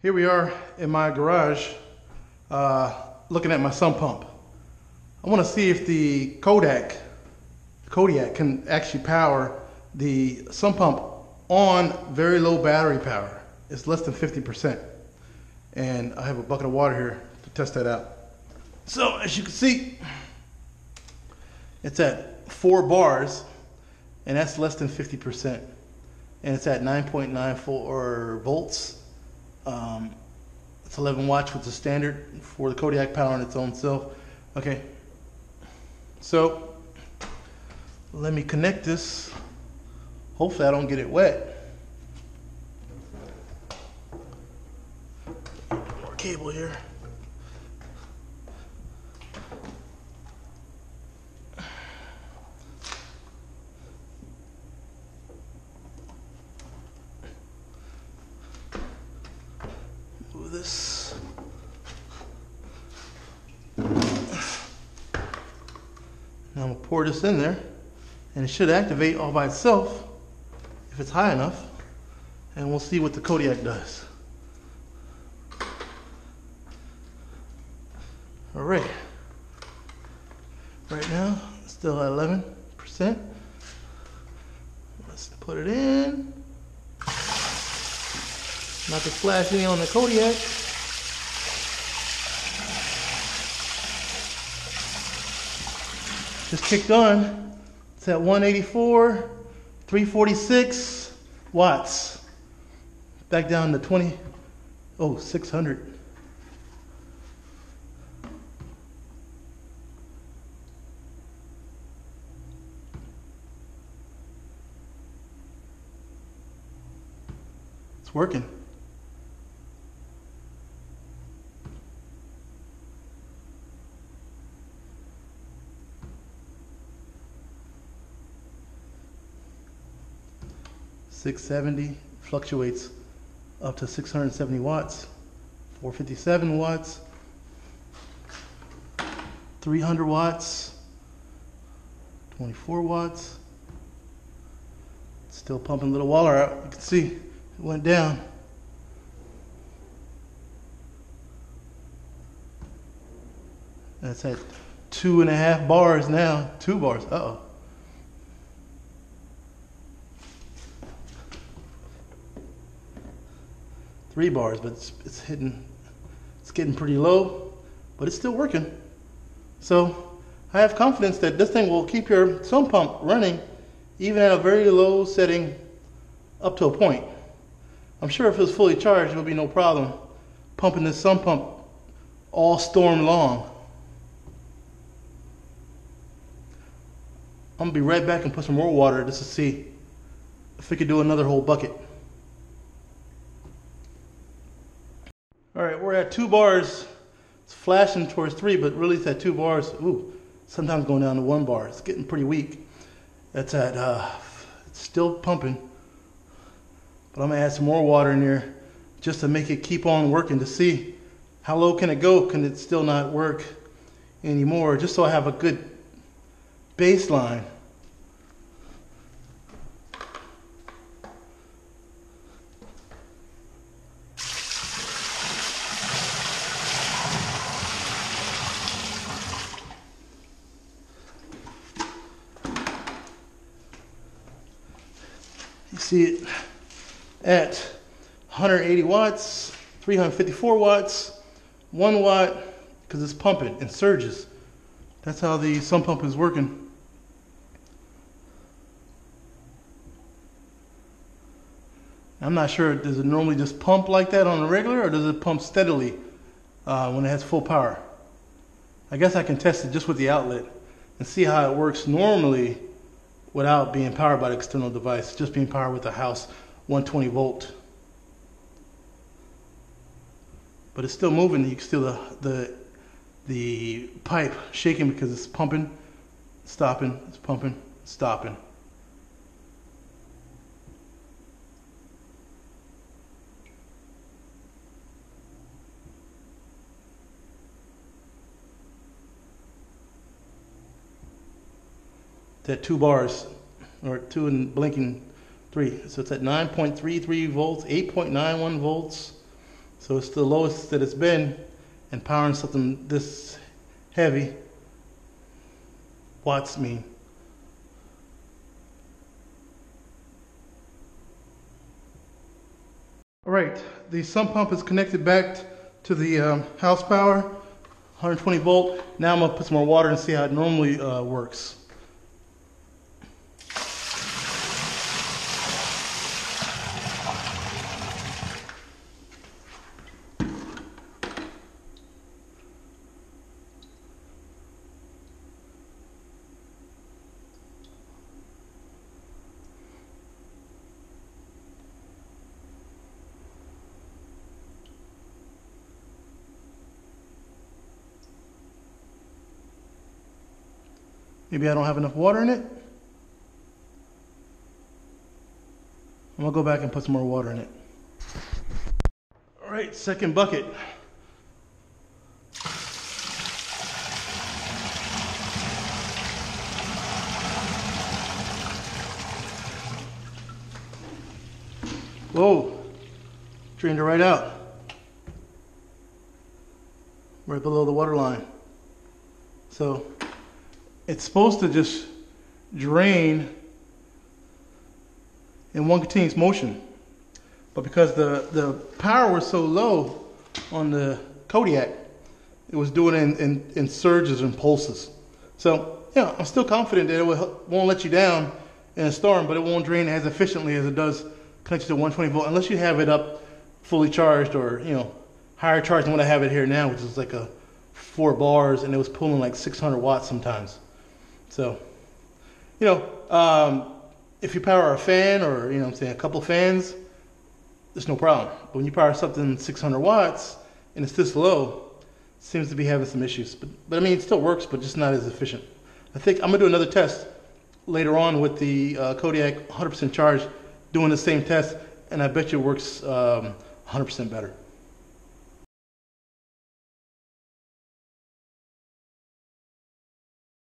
Here we are in my garage looking at my sump pump. I want to see if the Kodiak can actually power the sump pump on very low battery power. It's less than 50%. And I have a bucket of water here to test that out. So as you can see, it's at 4 bars and that's less than 50%. And it's at 9.94 volts. It's 11 watts, which is standard for the Kodiak power on its own self. Okay, so let me connect this. Hopefully I don't get it wet. More cable here. Move this. Now I'm gonna pour this in there, and it should activate all by itself if it's high enough, and we'll see what the Kodiak does. All right. Right now, it's still at 11%. Let's put it in. Not to splash any on the Kodiak. Just kicked on. It's at 184, 346 watts. Back down to 600. It's working. .670 fluctuates up to 670 watts, 457 watts, 300 watts, 24 watts. Still pumping a little water out. You can see it went down. That's at 2.5 bars now. 2 bars. Uh-oh. Three bars, but it's getting pretty low, but it's still working. So I have confidence that this thing will keep your sump pump running even at a very low setting up to a point. I'm sure if it was fully charged, it would be no problem pumping this sump pump all storm long. I'm gonna be right back and put some more water just to see if we could do another whole bucket. All right, we're at 2 bars. It's flashing towards 3, but really it's at 2 bars. Ooh, sometimes going down to 1 bar. It's getting pretty weak. That's at, it's still pumping. But I'm gonna add some more water in there just to make it keep on working to see how low can it go. Can it still not work anymore? Just so I have a good baseline. You see it at 180 watts, 354 watts, 1 watt, because it's pumping in surges. That's how the sump pump is working. I'm not sure, does it normally just pump like that on a regular, or does it pump steadily when it has full power? I guess I can test it just with the outlet and see how it works normally without being powered by the external device, just being powered with the house 120 volt. But it's still moving. You can still the pipe shaking because it's pumping, stopping, it's pumping, stopping. It's at 2 bars, or 2 and blinking 3. So it's at 9.33 volts, 8.91 volts, So it's the lowest that it's been, and powering something this heavy, watts mean. All right, the sump pump is connected back to the house power, 120 volt. Now I'm gonna put some more water and see how it normally works. Maybe I don't have enough water in it. I'm gonna go back and put some more water in it. All right, second bucket. Whoa, drained it right out. Right below the water line. So it's supposed to just drain in one continuous motion. But because the power was so low on the Kodiak, it was doing it in surges and pulses. So, yeah, I'm still confident that it won't let you down in a storm, but it won't drain as efficiently as it does connected to 120 volt, unless you have it up fully charged, or, you know, higher charged than what I have it here now, which is like a 4 bars, and it was pulling like 600 watts sometimes. So, you know, if you power a fan, or, you know what I'm saying, a couple fans, there's no problem. But when you power something 600 watts and it's this low, it seems to be having some issues. But I mean, it still works, but just not as efficient. I think I'm gonna do another test later on with the Kodiak 100% charged, doing the same test, and I bet you it works 100% better.